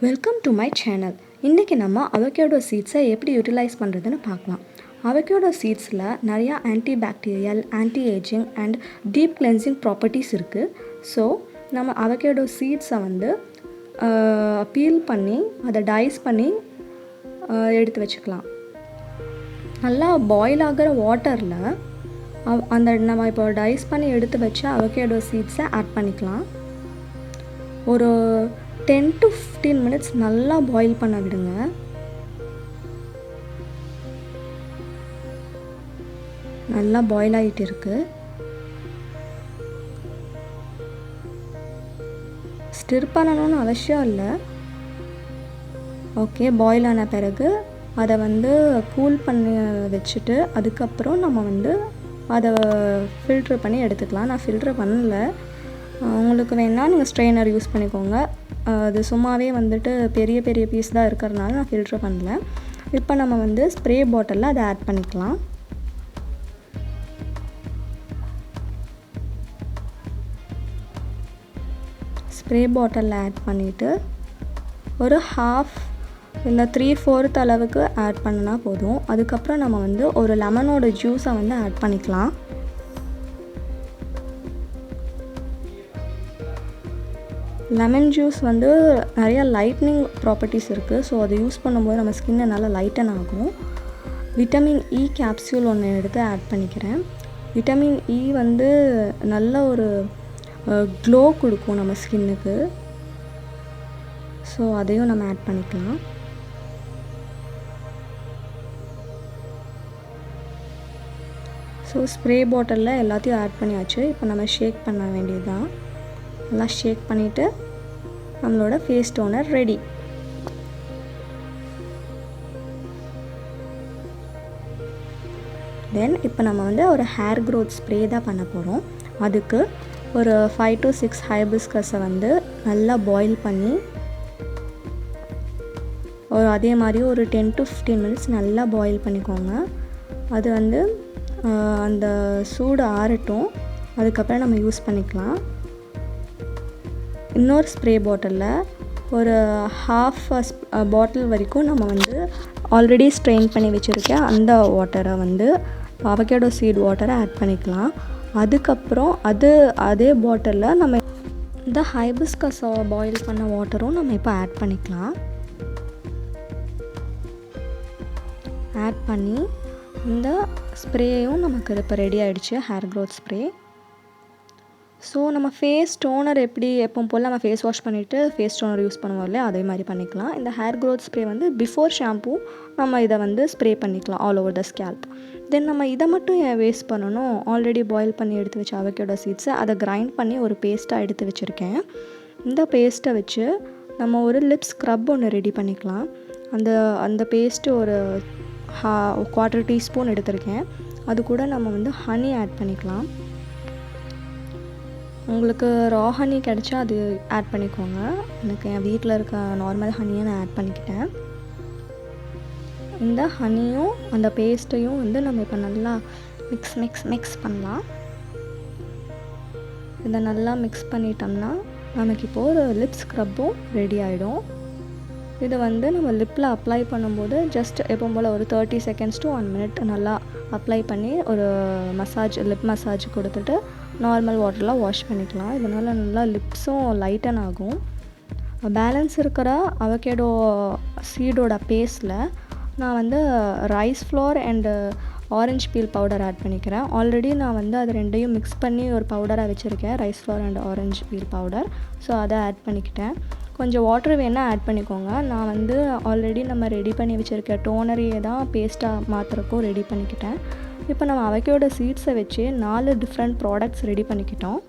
Welcome to my channel. இன்றைக்கி நம்ம avocado சீட்ஸை எப்படி யூட்டிலைஸ் பண்ணுறதுன்னு பார்க்கலாம். அவகேடோ சீட்ஸில் நிறையா anti bacterial, anti ageing and deep cleansing properties இருக்குது. ஸோ நம்ம அவகேடோ சீட்ஸை பீல் பண்ணி அதை டைஸ் பண்ணி எடுத்து வச்சுக்கலாம். நல்லா பாயில் ஆகிற வாட்டரில் நம்ம இப்போ டைஸ் பண்ணி எடுத்து வச்ச அவகேடோ சீட்ஸை ஆட் பண்ணிக்கலாம். ஒரு 10 to 15 minutes நல்லா பாயில் பண்ண விடுங்க. நல்லா பாயில் ஆகிட்டு இருக்கு. ஸ்டிர் பண்ணணும்னு அவசியம் இல்லை. ஓகே, பாயில் ஆன பிறகு அதை கூல் பண்ணி வச்சுட்டு அதுக்கப்புறம் நம்ம அதை ஃபில்ட்ரு பண்ணி எடுத்துக்கலாம். நான் ஃபில்ட்ரு பண்ணல. உங்களுக்கு வேணால் நீங்கள் ஸ்ட்ரெயினர் யூஸ் பண்ணிக்கோங்க. அது சும்மாவே பெரிய பெரிய பீஸ் தான் இருக்கிறதுனால நான் ஃபில்ட்ரு பண்ணல. இப்போ நம்ம ஸ்ப்ரே பாட்டிலில் அதை ஆட் பண்ணிக்கலாம். ஸ்ப்ரே பாட்டிலில் ஆட் பண்ணிவிட்டு ஒரு ஹாஃப் இல்லை 3/4 அளவுக்கு ஆட் பண்ணினா போதும். அதுக்கப்புறம் நம்ம ஒரு லெமனோட ஜூஸை ஆட் பண்ணிக்கலாம். லெமன் ஜூஸ் நிறையா லைட்னிங் ப்ராப்பர்ட்டிஸ் இருக்குது. ஸோ அதை யூஸ் பண்ணும்போது நம்ம ஸ்கின்னை நல்லா லைட்டன் ஆகும். விட்டமின் இ கேப்சியூல் ஒன்று எடுத்து ஆட் பண்ணிக்கிறேன். விட்டமின் இ நல்ல ஒரு க்ளோ கொடுக்கும் நம்ம ஸ்கின்னுக்கு. ஸோ அதையும் நம்ம ஆட் பண்ணிக்கலாம். ஸோ ஸ்ப்ரே பாட்டிலில் எல்லாத்தையும் ஆட் பண்ணியாச்சு. இப்போ நம்ம ஷேக் பண்ண வேண்டியது தான். நல்லா ஷேக் பண்ணிவிட்டு நம்மளோட ஃபேஸ் டோனர் ரெடி. தென் இப்போ நம்ம ஒரு ஹேர் க்ரோத் ஸ்ப்ரே தான் பண்ண போகிறோம். அதுக்கு ஒரு 5 to 6 ஹைபிஸ்கஸை நல்லா பாயில் பண்ணி அதே மாதிரி ஒரு 10 to 15 minutes நல்லா பாயில் பண்ணிக்கோங்க. அது அந்த சூடு ஆறட்டும். அதுக்கப்புறம் நம்ம யூஸ் பண்ணிக்கலாம். இன்னொரு ஸ்ப்ரே பாட்டிலில் ஒரு ஹாஃப் பாட்டில் வரைக்கும் நம்ம ஆல்ரெடி ஸ்ட்ரெயின் பண்ணி வச்சுருக்கேன் அந்த வாட்டரை அவகேடோ சீட் வாட்டரை ஆட் பண்ணிக்கலாம். அதுக்கப்புறம் அதே பாட்டிலில் நம்ம இந்த ஹைபிஸ்கஸ் பாயில் பண்ண வாட்டரும் நம்ம இப்போ ஆட் பண்ணிக்கலாம். ஆட் பண்ணி இந்த ஸ்ப்ரேயும் நமக்கு இப்போ ரெடி ஆகிடுச்சு, ஹேர் க்ரோத் ஸ்ப்ரே. ஸோ நம்ம ஃபேஸ் டோனர் எப்போ போல் நம்ம ஃபேஸ் வாஷ் பண்ணிவிட்டு ஃபேஸ் டோனர் யூஸ் பண்ணுவோம் இல்லையா, அதே மாதிரி பண்ணிக்கலாம். இந்த hair growth spray before shampoo நம்ம இதை ஸ்ப்ரே பண்ணிக்கலாம் ஆல் ஓவர் த ஸ்கேல்ப். தென் நம்ம இதை மட்டும் ஏன் வேஸ்ட் பண்ணணும்? ஆல்ரெடி பாயில் பண்ணி எடுத்து வச்ச அவகேடோ சீட்ஸை அதை கிரைண்ட் பண்ணி ஒரு பேஸ்ட்டாக எடுத்து வச்சுருக்கேன். இந்த பேஸ்ட்டை வச்சு நம்ம ஒரு லிப் ஸ்க்ரப் ஒன்று ரெடி பண்ணிக்கலாம். அந்த பேஸ்ட்டு ஒரு 1/4 டீஸ்பூன் எடுத்திருக்கேன். அது கூட நம்ம ஹனி ஆட் பண்ணிக்கலாம். உங்களுக்கு ரா ஹனி கிடச்சா அது ஆட் பண்ணிக்கோங்க. எனக்கு என் வீட்டில் இருக்க நார்மல் ஹனியை நான் ஆட் பண்ணிக்கிட்டேன். இந்த ஹனியும் அந்த பேஸ்ட்டையும் நம்ம இப்போ நல்லா மிக்ஸ் பண்ணலாம். இதை நல்லா மிக்ஸ் பண்ணிட்டோம்னா நமக்கு இப்போது ஒரு லிப் ஸ்க்ரப்பும் ரெடி ஆகிடும். இதை நம்ம லிப்பில் அப்ளை பண்ணும்போது ஜஸ்ட் எப்போ போல் ஒரு 30 seconds to 1 minute நல்லா அப்ளை பண்ணி ஒரு லிப் மசாஜ் கொடுத்துட்டு நார்மல் வாட்டரில் வாஷ் பண்ணிக்கலாம். இதனால் நல்லா லிப்ஸும் லைட்டன் ஆகும். பேலன்ஸ் இருக்கிற அவகேடோ சீடோட பேஸ்ட்டில் நான் rice flour and orange peel powder add பண்ணிக்கிறேன். ஆல்ரெடி நான் அது ரெண்டையும் மிக்ஸ் பண்ணி ஒரு பவுடராக வச்சுருக்கேன், rice flour and orange peel powder. So அதை ஆட் பண்ணிக்கிட்டேன். கொஞ்சம் வாட்டர் வேணால் ஆட் பண்ணிக்கோங்க. நான் ஆல்ரெடி நம்ம ரெடி பண்ணி வச்சுருக்க டோனரையே தான் பேஸ்ட்டாக மாற்றுறக்கும் ரெடி பண்ணிக்கிட்டேன். இப்போ நம்ம அவகேடோ சீட்ஸை வச்சு 4 டிஃப்ரெண்ட் ப்ராடக்ட்ஸ் ரெடி பண்ணிக்கிட்டோம்.